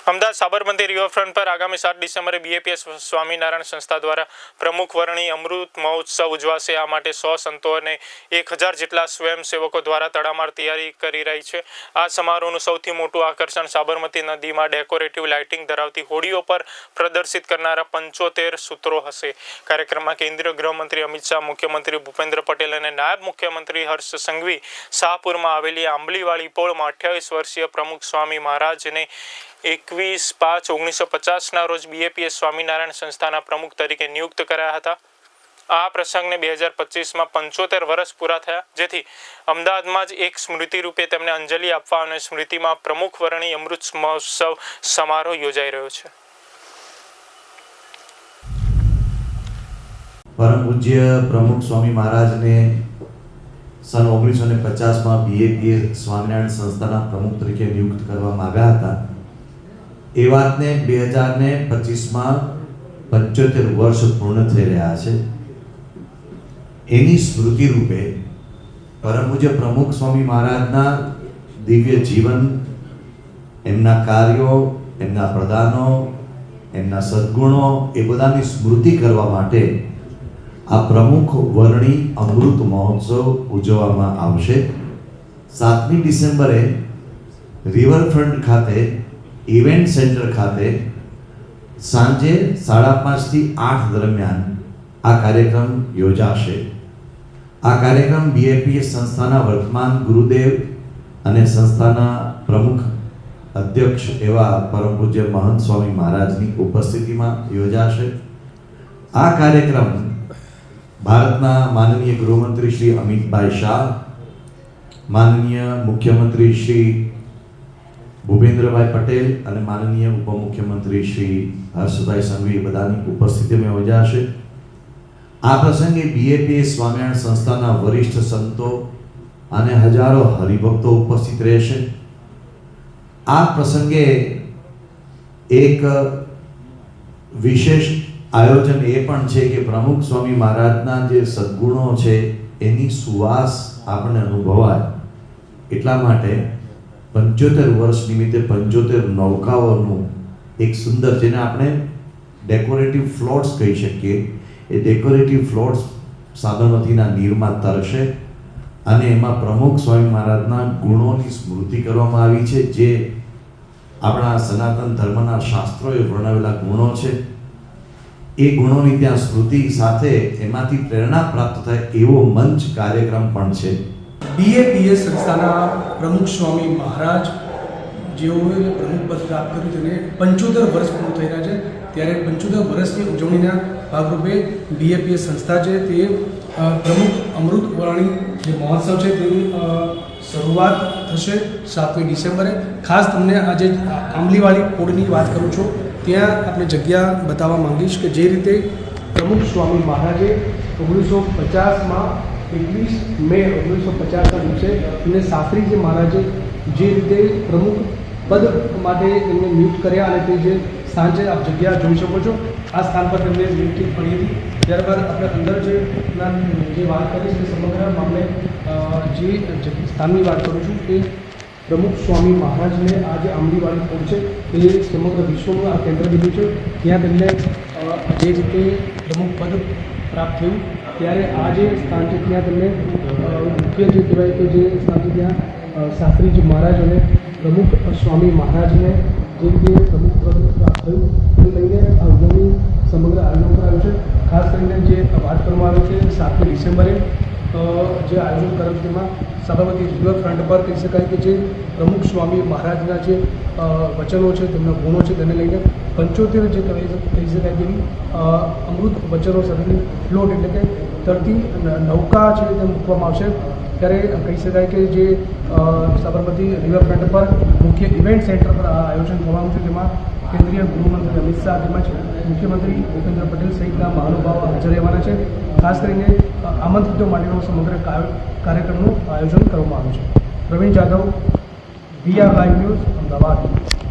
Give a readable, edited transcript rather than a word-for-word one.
Ahmedabad Sabarmati riverfront પર આગામી 7 ડિસેમ્બરે બીએપીએસ સ્વામિનારાયણ સંસ્થા દ્વારા પ્રમુખ વર્ણી અમૃત મહોત્સવ ઉજવાશે। આ માટે 100 સંતો અને 1000 જેટલા સ્વયંસેવકો દ્વારા તડામાર તૈયારી કરી રહી છે। આ સમારોહનું સૌથી મોટું આકર્ષણ સાબરમતી નદીમાં ડેકોરેટિવ લાઇટિંગ ધરાવતી હોડીઓ પર પ્રદર્શિત કરનારા 75 સૂત્રો હશે। કાર્યક્રમમાં કેન્દ્રીય ગૃહમંત્રી અમિત શાહ, મુખ્યમંત્રી ભૂપેન્દ્ર પટેલ અને નાયબ મુખ્યમંત્રી હર્ષ સંઘવી શાહપુરમાં આવેલી આંબલીવાળી પોળમાં 28 વર્ષીય પ્રમુખ સ્વામી મહારાજને 21/5/1950 રોજ બીએપીએસ સ્વામિનારાયણ સંસ્થાના પ્રમુખ તરીકે નિયુક્ત કર્યા હતા। આ પ્રસંગને 2025માં 75 વર્ષ પૂરા થયા, જેથી અમદાવાદમાં જ એક સ્મૃતિ રૂપે તેમને અંજલિ આપવા અને સ્મૃતિમાં પ્રમુખ વર્ણી અમૃત મહોત્સવ સમારોહ યોજાઈ રહ્યો છે। પરમ પૂજ્ય પ્રમુખ સ્વામી મહારાજને સન 1950માં બીએપીએસ સ્વામિનારાયણ સંસ્થાના પ્રમુખ તરીકે નિયુક્ત કરવામાં આવ્યા હતા। એ વાતને 2025માં 75 વર્ષ પૂર્ણ થઈ રહ્યા છે। એની સ્મૃતિ રૂપે પરમ પૂજ્ય પ્રમુખ સ્વામી મહારાજના દિવ્ય જીવન, એમના કાર્યો, એમના પ્રદાનો, એમના સદ્ગુણો એ બધાની સ્મૃતિ કરવા માટે આ પ્રમુખ વર્ણી અમૃત મહોત્સવ ઉજવવામાં આવશે। 7મી ડિસેમ્બરે રિવરફ્રન્ટ ખાતે ઇવેન્ટ સેન્ટર ખાતે સાંજે 5:30 થી 8 દરમિયાન આ કાર્યક્રમ યોજાશે। આ કાર્યક્રમ બીએપીએસ સંસ્થાના વર્તમાન ગુરુદેવ અને સંસ્થાના પ્રમુખ અધ્યક્ષ એવા પરમ પૂજ્ય મહંત સ્વામી મહારાજની ઉપસ્થિતિમાં યોજાશે। આ કાર્યક્રમ ભારતના માનનીય ગૃહમંત્રી શ્રી અમિતભાઈ શાહ, માનનીય મુખ્યમંત્રી શ્રી ભૂપેન્દ્રભાઈ પટેલ અને માનનીય ઉપમુખ્યમંત્રી શ્રી હર્ષભાઈ સંઘવી બધાની ઉપસ્થિતિમાં યોજાશે। આ પ્રસંગે બીએપીએસ સ્વામિનારાયણ સંસ્થાના વરિષ્ઠ સંતો અને હજારો હરિભક્તો ઉપસ્થિત રહેશે। આ પ્રસંગે એક વિશેષ આયોજન એ પણ છે કે પ્રમુખ સ્વામી મહારાજના જે સદ્ગુણો છે એની સુવાસ આપણને અનુભવાય, એટલા માટે 75 વર્ષ નિમિત્તે 75 નૌકાઓનું એક સુંદર, જેને આપણે ડેકોરેટિવ ફ્લોટ્સ કહી શકીએ, એ ડેકોરેટિવ ફ્લોટ્સ સાબરમતીના નીરમાં તરશે અને એમાં પ્રમુખ સ્વામી મહારાજના ગુણોની સ્મૃતિ કરવામાં આવી છે, જે આપણા સનાતન ધર્મના શાસ્ત્રોએ વર્ણવેલા ગુણો છે। એ ગુણોની ત્યાં સ્મૃતિ સાથે એમાંથી પ્રેરણા પ્રાપ્ત થાય એવો મંચ કાર્યક્રમ પણ છે। બીએપીએસ સંસ્થાના પ્રમુખ સ્વામી મહારાજ જેઓએ પ્રમુખ પદ પ્રાપ્ત કર્યું તેને 75 વર્ષ પૂર્ણ થઈ રહ્યા છે, ત્યારે 75 વર્ષની ઉજવણીના ભાગરૂપે બીએપીએસ સંસ્થા છે તે પ્રમુખ અમૃત વર્ણી જે મહોત્સવ છે તેની શરૂઆત થશે 7મી ડિસેમ્બરે। ખાસ તમને આજે આંબલીવાળી પોળની વાત કરું છું, ત્યાં આપણે જગ્યા બતાવવા માંગીશ કે જે રીતે પ્રમુખ સ્વામી મહારાજે 1950માં 21 મે 1950ના દિવસે એમને શાસ્ત્રીજી મહારાજે જે રીતે પ્રમુખ પદ માટે એમને નિયુક્ત કર્યા અને તે જે સાંજે આપ જગ્યા જોઈ શકો છો, આ સ્થાન પર તેમને નિયુક્તિ પડી હતી। ત્યારબાદ આપણે અંદર જે વાત કરીશ તે સમગ્ર મામલે જે સ્થાનની વાત કરું છું કે પ્રમુખ સ્વામી મહારાજને આ જે આંબલીવાળી પોળ છે એ સમગ્ર વિશ્વનું આ કેન્દ્રબિંદુ છે, ત્યાં તેમને જે રીતે પ્રમુખ પદ પ્રાપ્ત થયું, ત્યારે આ જે સ્થાન છે ત્યાં તેમને મુખ્ય જે કહેવાય કે જે સ્થાન છે ત્યાં શાસ્ત્રીજી મહારાજ અને પ્રમુખ સ્વામી મહારાજને જે રીતે પ્રમુખ પદ પ્રાપ્ત થયું તે લઈને આ ઉજવણી સમગ્ર આયોજન કરાયું છે। ખાસ કરીને જે વાત કરવામાં આવે છે 7મી ડિસેમ્બરે જે આયોજન કરાયું છે તેમાં સાબરમતી રિવરફ્રન્ટ પર કહી શકાય કે જે પ્રમુખ સ્વામી મહારાજના જે વચનો છે, તેમના ગુણો છે, તેને લઈને 75 જે કહી શકાય તેવી અમૃત વચનો સાથેની ફ્લોટ એટલે કે તરતી નૌકા છે તે મૂકવામાં આવશે। ત્યારે કહી શકાય કે જે સાબરમતી રિવરફ્રન્ટ પર મુખ્ય ઇવેન્ટ સેન્ટર પર આ આયોજન થવાનું છે, જેમાં કેન્દ્રીય ગૃહમંત્રી અમિત શાહ તેમજ મુખ્યમંત્રી ભૂપેન્દ્ર પટેલ સહિતના મહાનુભાવો હાજર રહેવાના છે। ખાસ કરીને આમંત્રિતો માટેનો સમગ્ર કાર્યક્રમનું આયોજન કરવામાં આવ્યું છે। Pravin Jadav, VR live news, Ahmedabad.